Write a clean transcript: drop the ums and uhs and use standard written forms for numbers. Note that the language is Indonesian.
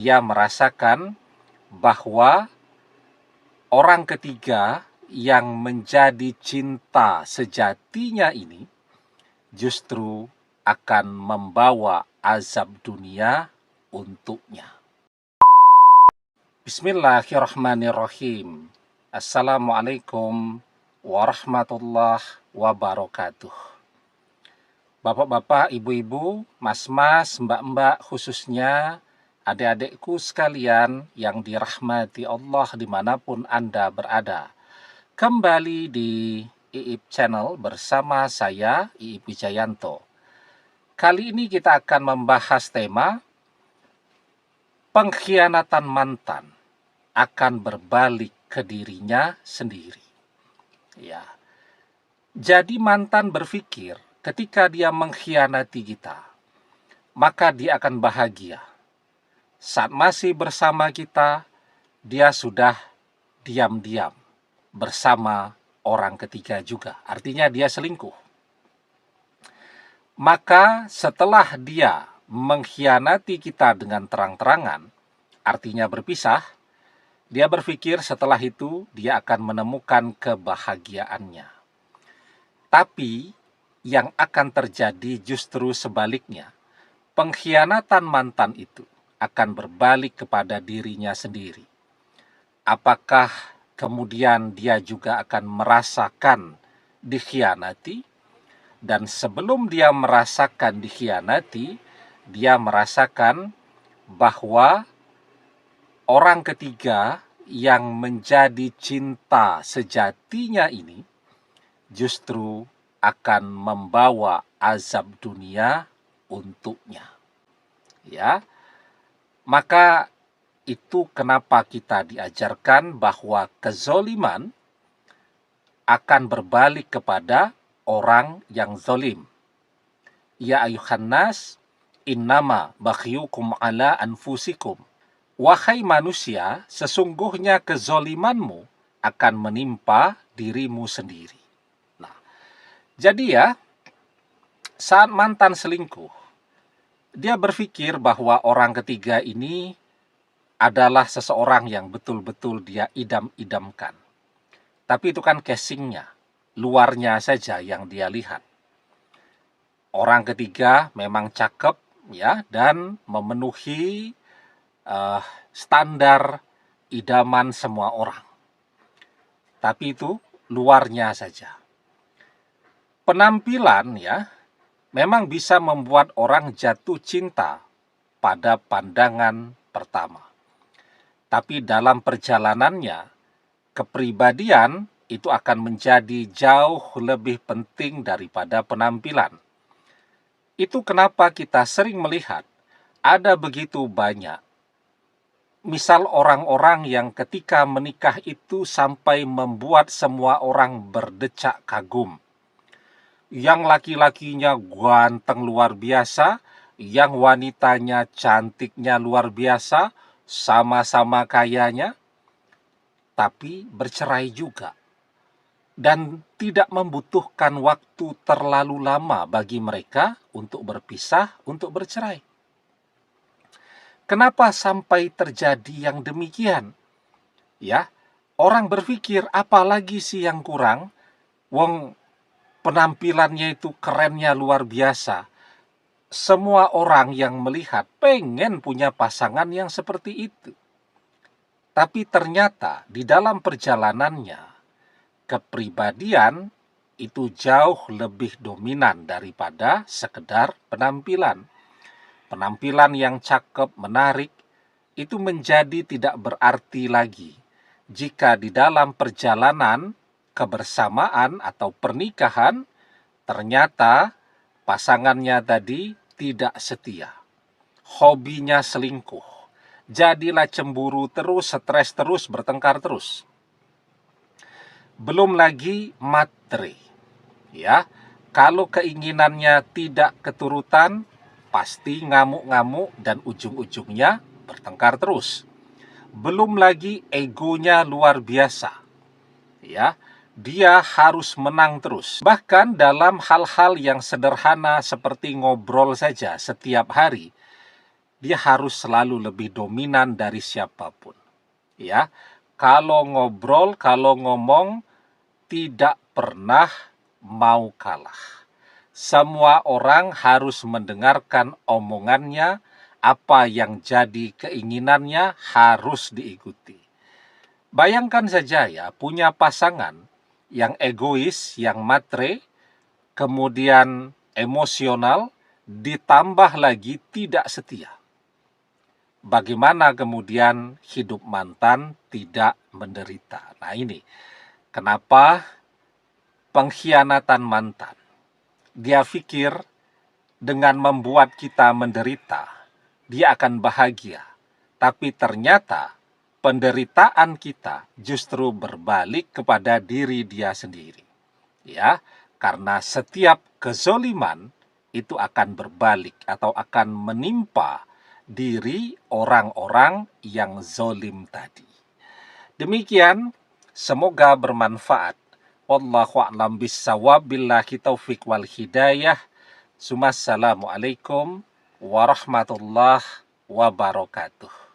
Dia merasakan bahwa orang ketiga yang menjadi cinta sejatinya ini justru akan membawa azab dunia untuknya. Bismillahirrahmanirrahim. Assalamualaikum warahmatullahi wabarakatuh. Bapak-bapak, ibu-ibu, mas-mas, mbak-mbak, khususnya adik-adikku sekalian yang dirahmati Allah dimanapun Anda berada. Kembali di IIP Channel bersama saya, IIP Wijayanto. Kali ini kita akan membahas tema pengkhianatan mantan akan berbalik ke dirinya sendiri. Ya. Jadi mantan berpikir ketika dia mengkhianati kita, maka dia akan bahagia. Saat masih bersama kita, dia sudah diam-diam bersama orang ketiga juga. Artinya dia selingkuh. Maka setelah dia mengkhianati kita dengan terang-terangan, artinya berpisah, dia berpikir setelah itu dia akan menemukan kebahagiaannya. Tapi yang akan terjadi justru sebaliknya. Pengkhianatan mantan itu akan berbalik kepada dirinya sendiri. Apakah kemudian dia juga akan merasakan dikhianati? Dan sebelum dia merasakan dikhianati, dia merasakan bahwa orang ketiga yang menjadi cinta sejatinya ini justru akan membawa azab dunia untuknya. Ya. Maka itu kenapa kita diajarkan bahwa kezoliman akan berbalik kepada orang yang zolim. Ya ayuhan nas, innama baghyukum ala anfusikum. Wahai manusia, sesungguhnya kezolimanmu akan menimpa dirimu sendiri. Nah, jadi ya, saat mantan selingkuh, dia berpikir bahwa orang ketiga ini adalah seseorang yang betul-betul dia idam-idamkan. Tapi itu kan casingnya, luarnya saja yang dia lihat. Orang ketiga memang cakep ya dan memenuhi standar idaman semua orang. Tapi itu luarnya saja. Penampilan ya memang bisa membuat orang jatuh cinta pada pandangan pertama. Tapi dalam perjalanannya, kepribadian itu akan menjadi jauh lebih penting daripada penampilan. Itu kenapa kita sering melihat ada begitu banyak misal orang-orang yang ketika menikah itu sampai membuat semua orang berdecak kagum. Yang laki-lakinya ganteng luar biasa, yang wanitanya cantiknya luar biasa, sama-sama kayanya, tapi bercerai juga. Dan tidak membutuhkan waktu terlalu lama bagi mereka untuk berpisah, untuk bercerai. Kenapa sampai terjadi yang demikian? Ya, orang berpikir apalagi sih yang kurang? Wong penampilannya itu kerennya luar biasa. Semua orang yang melihat pengen punya pasangan yang seperti itu. Tapi ternyata di dalam perjalanannya, kepribadian itu jauh lebih dominan daripada sekedar penampilan. Penampilan yang cakep, menarik, itu menjadi tidak berarti lagi jika di dalam perjalanan kebersamaan atau pernikahan ternyata pasangannya tadi tidak setia, hobinya selingkuh, jadilah cemburu terus, stres terus, bertengkar terus. Belum lagi matre, ya, kalau keinginannya tidak keturutan, pasti ngamuk-ngamuk dan ujung-ujungnya bertengkar terus. Belum lagi egonya luar biasa. Ya, dia harus menang terus. Bahkan dalam hal-hal yang sederhana seperti ngobrol saja setiap hari, dia harus selalu lebih dominan dari siapapun. Ya, kalau ngobrol, kalau ngomong, tidak pernah mau kalah. Semua orang harus mendengarkan omongannya, apa yang jadi keinginannya harus diikuti. Bayangkan saja ya, punya pasangan yang egois, yang matre, kemudian emosional, ditambah lagi tidak setia. Bagaimana kemudian hidup mantan tidak menderita? Nah ini, kenapa pengkhianatan mantan? Dia pikir dengan membuat kita menderita, dia akan bahagia. Tapi ternyata penderitaan kita justru berbalik kepada diri dia sendiri. Ya, karena setiap kezoliman itu akan berbalik atau akan menimpa diri orang-orang yang zolim tadi. Demikian, semoga bermanfaat. Wallahu a'lam bissawab, billahi taufiq wal hidayah. Assalamualaikum warahmatullahi wabarakatuh.